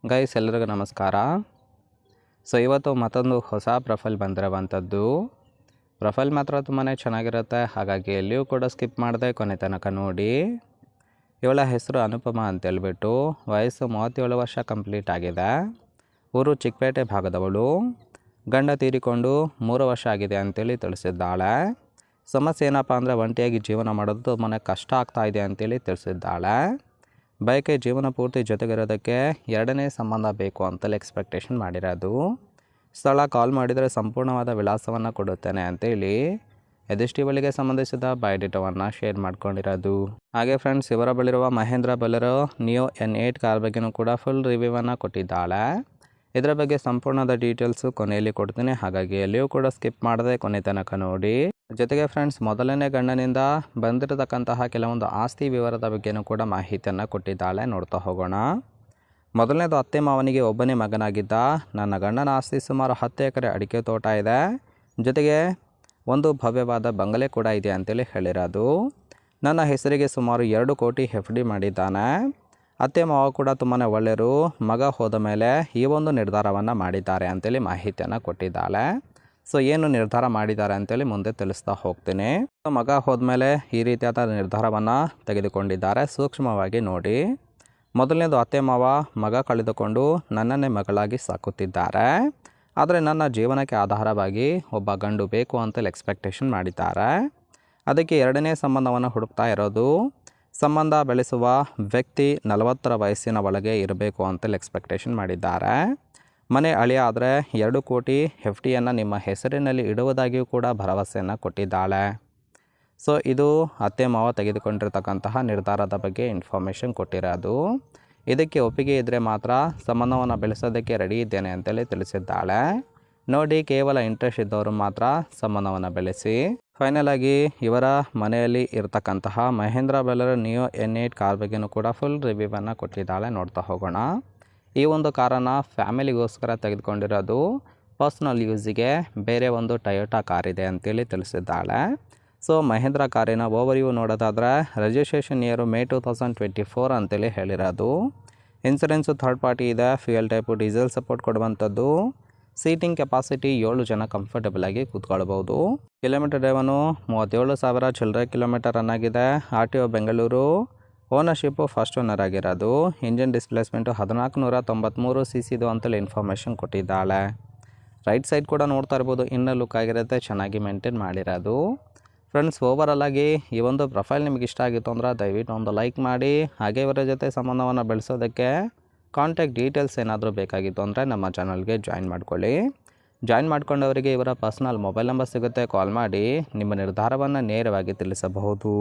Guys ಎಲ್ಲರಿಗೂ ನಮಸ್ಕಾರ. ಇವತ್ತು ಮತ್ತೊಂದು ಹೊಸ ಪ್ರೊಫೈಲ್ ಬಂದಿರುವಂಥದ್ದು. ಪ್ರೊಫೈಲ್ ಮಾತ್ರ ತುಂಬಾ ಚೆನ್ನಾಗಿರುತ್ತೆ, ಹಾಗಾಗಿ ಎಲ್ಲಿಯೂ ಕೂಡ ಸ್ಕಿಪ್ ಮಾಡದೆ ಕೊನೆ ತನಕ ನೋಡಿ. ಇವಳ ಹೆಸರು ಅನುಪಮ ಅಂತೇಳ್ಬಿಟ್ಟು, ವಯಸ್ಸು 37 ವರ್ಷ ಕಂಪ್ಲೀಟ್ ಆಗಿದೆ. ಊರು ಚಿಕ್ಕಪೇಟೆ ಭಾಗದವಳು. ಗಂಡ ತೀರಿಕೊಂಡು 3 ವರ್ಷ ಆಗಿದೆ ಅಂತೇಳಿ ತಿಳಿಸಿದ್ದಾಳೆ. ಸಮಸ್ಯೆ ಏನಪ್ಪ ಅಂದರೆ ಒಂಟಿಯಾಗಿ ಜೀವನ ಮಾಡೋದು ತುಂಬಾ ಕಷ್ಟ ಆಗ್ತಾ ಇದೆ ಅಂತೇಳಿ ತಿಳಿಸಿದ್ದಾಳೆ. ಬಯಕೆ ಜೀವನ ಪೂರ್ತಿ ಜೊತೆಗಿರೋದಕ್ಕೆ 2ನೇ ಸಂಬಂಧ ಬೇಕು ಅಂತಲೇ ಎಕ್ಸ್ಪೆಕ್ಟೇಷನ್ ಮಾಡಿರೋದು. ಸ್ಥಳ ಕಾಲ್ ಮಾಡಿದರೆ ಸಂಪೂರ್ಣವಾದ ವಿಳಾಸವನ್ನು ಕೊಡುತ್ತೇನೆ ಅಂತೇಳಿ ಎದಿಷ್ಟಿವಳಿಗೆ ಸಂಬಂಧಿಸಿದ ಬಯೋಡೇಟಾವನ್ನು ಶೇರ್ ಮಾಡ್ಕೊಂಡಿರೋದು. ಹಾಗೆ ಫ್ರೆಂಡ್ಸ್, ಇವರ ಬಳಿರುವ Mahindra Bolero Neo N8 car ಬಗ್ಗೆನೂ ಕೂಡ ಫುಲ್ ರಿವ್ಯೂವನ್ನು ಕೊಟ್ಟಿದ್ದಾಳೆ. ಇದರ ಬಗ್ಗೆ ಸಂಪೂರ್ಣದ ಡೀಟೇಲ್ಸು ಕೊನೆಯಲ್ಲಿ ಕೊಡ್ತೀನಿ, ಹಾಗಾಗಿ ಎಲ್ಲಿಯೂ ಕೂಡ ಸ್ಕಿಪ್ ಮಾಡದೆ ಕೊನೆ ತನಕ ನೋಡಿ. ಜೊತೆಗೆ ಫ್ರೆಂಡ್ಸ್, ಮೊದಲನೇ ಗಂಡನಿಂದ ಬಂದಿರತಕ್ಕಂತಹ ಕೆಲವೊಂದು ಆಸ್ತಿ ವಿವರದ ಬಗ್ಗೆನೂ ಕೂಡ ಮಾಹಿತಿಯನ್ನು ಕೊಟ್ಟಿದ್ದಾಳೆ. ನೋಡ್ತಾ ಹೋಗೋಣ. ಮೊದಲನೇದು, ಅತ್ತೆ ಮಾವನಿಗೆ ಒಬ್ಬನೇ ಮಗನಾಗಿದ್ದ. ನನ್ನ ಗಂಡನ ಆಸ್ತಿ ಸುಮಾರು 10 ಎಕರೆ ಅಡಿಕೆ ತೋಟ ಇದೆ, ಜೊತೆಗೆ ಒಂದು ಭವ್ಯವಾದ ಬಂಗಲೆ ಕೂಡ ಇದೆ ಅಂತೇಳಿ ಹೇಳಿರೋದು. ನನ್ನ ಹೆಸರಿಗೆ ಸುಮಾರು 2 ಕೋಟಿ FD ಮಾಡಿದ್ದಾನೆ. ಅತ್ತೆ ಮಾವ ಕೂಡ ತುಂಬಾ ಒಳ್ಳೆಯರು. ಮಗ ಹೋದ ಮೇಲೆ ಈ ಒಂದು ನಿರ್ಧಾರವನ್ನು ಮಾಡಿದ್ದಾರೆ ಅಂತೇಳಿ ಮಾಹಿತಿಯನ್ನು ಕೊಟ್ಟಿದ್ದಾಳೆ. ಏನು ನಿರ್ಧಾರ ಮಾಡಿದ್ದಾರೆ ಅಂತೇಳಿ ಮುಂದೆ ತಿಳಿಸ್ತಾ ಹೋಗ್ತೀನಿ. ಮಗ ಹೋದ್ಮೇಲೆ ಈ ರೀತಿಯಾದ ನಿರ್ಧಾರವನ್ನು ತೆಗೆದುಕೊಂಡಿದ್ದಾರೆ, ಸೂಕ್ಷ್ಮವಾಗಿ ನೋಡಿ. ಮೊದಲನೇದು, ಅತ್ತೆ ಮಾವ ಮಗ ಕಳೆದುಕೊಂಡು ನನ್ನನ್ನೇ ಮಗಳಾಗಿ ಸಾಕುತ್ತಿದ್ದಾರೆ. ಆದರೆ ನನ್ನ ಜೀವನಕ್ಕೆ ಆಧಾರವಾಗಿ ಒಬ್ಬ ಗಂಡು ಬೇಕು ಅಂತೇಳಿ ಎಕ್ಸ್ಪೆಕ್ಟೇಷನ್ ಮಾಡಿದ್ದಾರೆ. ಅದಕ್ಕೆ 2ನೇ ಸಂಬಂಧವನ್ನು ಹುಡುಕ್ತಾ ಇರೋದು. ಸಂಬಂಧ ಬೆಳೆಸುವ ವ್ಯಕ್ತಿ 40ರ ವಯಸ್ಸಿನ ಒಳಗೆ ಇರಬೇಕು ಅಂತೇಳಿ ಎಕ್ಸ್ಪೆಕ್ಟೇಷನ್ ಮಾಡಿದ್ದಾರೆ. ಮನೆ ಅಳಿಯ ಆದರೆ 2 ಕೋಟಿ FDಯನ್ನು ನಿಮ್ಮ ಹೆಸರಿನಲ್ಲಿ ಇಡುವುದಾಗಿಯೂ ಕೂಡ ಭರವಸೆಯನ್ನು ಕೊಟ್ಟಿದ್ದಾಳೆ. ಇದು ಅತ್ತೆ ಮಾವ ತೆಗೆದುಕೊಂಡಿರ್ತಕ್ಕಂತಹ ನಿರ್ಧಾರದ ಬಗ್ಗೆ ಇನ್ಫಾರ್ಮೇಷನ್ ಕೊಟ್ಟಿರೋದು. ಇದಕ್ಕೆ ಒಪ್ಪಿಗೆ ಇದ್ದರೆ ಮಾತ್ರ ಸಂಬಂಧವನ್ನು ಬೆಳೆಸೋದಕ್ಕೆ ರೆಡಿ ಇದ್ದೇನೆ ಅಂತೇಳಿ ತಿಳಿಸಿದ್ದಾಳೆ. ನೋಡಿ, ಕೇವಲ ಇಂಟ್ರೆಸ್ಟ್ ಇದ್ದವರು ಮಾತ್ರ ಸಂಬಂಧವನ್ನು ಬೆಳೆಸಿ. ಫೈನಲ್ ಆಗಿ ಇವರ ಮನೆಯಲ್ಲಿ ಇರತಕ್ಕಂತಹ Mahendra Bolero Neo N8 car ಬಗ್ಗೆನೂ ಕೂಡ ಫುಲ್ ರಿವ್ಯೂವನ್ನು ಕೊಟ್ಟಿದ್ದಾಳೆ. ನೋಡ್ತಾ ಹೋಗೋಣ. ಈ ಒಂದು ಕಾರನ್ನು ಫ್ಯಾಮಿಲಿಗೋಸ್ಕರ ತೆಗೆದುಕೊಂಡಿರೋದು, ಪರ್ಸ್ನಲ್ ಯೂಸಿಗೆ ಬೇರೆ ಒಂದು ಟೊಯೋಟಾ ಕಾರ್ ಇದೆ ಅಂತೇಳಿ ತಿಳಿಸಿದ್ದಾಳೆ. ಮಹೇಂದ್ರ ಕಾರಿನ ಓವರ್ವ್ಯೂ ನೋಡೋದಾದರೆ ರಿಜಿಸ್ಟ್ರೇಷನ್ ಇಯರು May 2024 ಅಂತೇಳಿ ಹೇಳಿರೋದು. ಇನ್ಸೂರೆನ್ಸು ಥರ್ಡ್ ಪಾರ್ಟಿ ಇದೆ. ಫ್ಯೂಯಲ್ ಟೈಪು ಡೀಸೆಲ್ ಸಪೋರ್ಟ್ ಕೊಡುವಂಥದ್ದು. ಸೀಟಿಂಗ್ ಕೆಪಾಸಿಟಿ 7 ಜನ ಕಂಫರ್ಟಬಲಾಗಿ ಕೂತ್ಕೊಳ್ಬೋದು. ಕಿಲೋಮೀಟರ್ ಡ್ರೈವನು 37,000 ಚಿಲ್ಲರೆ ಕಿಲೋಮೀಟರ್ ರನ್ ಆಗಿದೆ. RTO Bengaluru. Ownership first owner ಆಗಿರೋದು. ಇಂಜಿನ್ ಡಿಸ್ಪ್ಲೇಸ್ಮೆಂಟು 1493 cc ಅಂತೇಳಿ ಇನ್ಫಾರ್ಮೇಷನ್ ಕೊಟ್ಟಿದ್ದಾಳೆ. ರೈಟ್ ಸೈಡ್ ಕೂಡ ನೋಡ್ತಾ ಇರ್ಬೋದು, ಇನ್ನೂ ಲುಕ್ ಆಗಿರುತ್ತೆ, ಚೆನ್ನಾಗಿ ಮೇಂಟೈನ್ ಮಾಡಿರೋದು. ಫ್ರೆಂಡ್ಸ್, ಓವರಾಲ್ ಆಗಿ ಈ ಒಂದು ಪ್ರೊಫೈಲ್ ನಿಮಗೆ ಇಷ್ಟ ಆಗಿತ್ತು ಅಂದರೆ ದಯವಿಟ್ಟು ಒಂದು ಲೈಕ್ ಮಾಡಿ. ಹಾಗೆ ಇವರ ಜೊತೆ ಸಂಬಂಧವನ್ನು ಬೆಳೆಸೋದಕ್ಕೆ ಕಾಂಟ್ಯಾಕ್ಟ್ ಡೀಟೇಲ್ಸ್ ಏನಾದರೂ ಬೇಕಾಗಿತ್ತು ಅಂದರೆ ನಮ್ಮ ಚಾನಲ್ಗೆ ಜಾಯಿನ್ ಮಾಡ್ಕೊಳ್ಳಿ. ಜಾಯಿನ್ ಮಾಡ್ಕೊಂಡವರಿಗೆ ಇವರ ಪರ್ಸ್ನಲ್ ಮೊಬೈಲ್ ನಂಬರ್ ಸಿಗುತ್ತೆ, ಕಾಲ್ ಮಾಡಿ ನಿಮ್ಮ ನಿರ್ಧಾರವನ್ನು ನೇರವಾಗಿ ತಿಳಿಸಬಹುದು.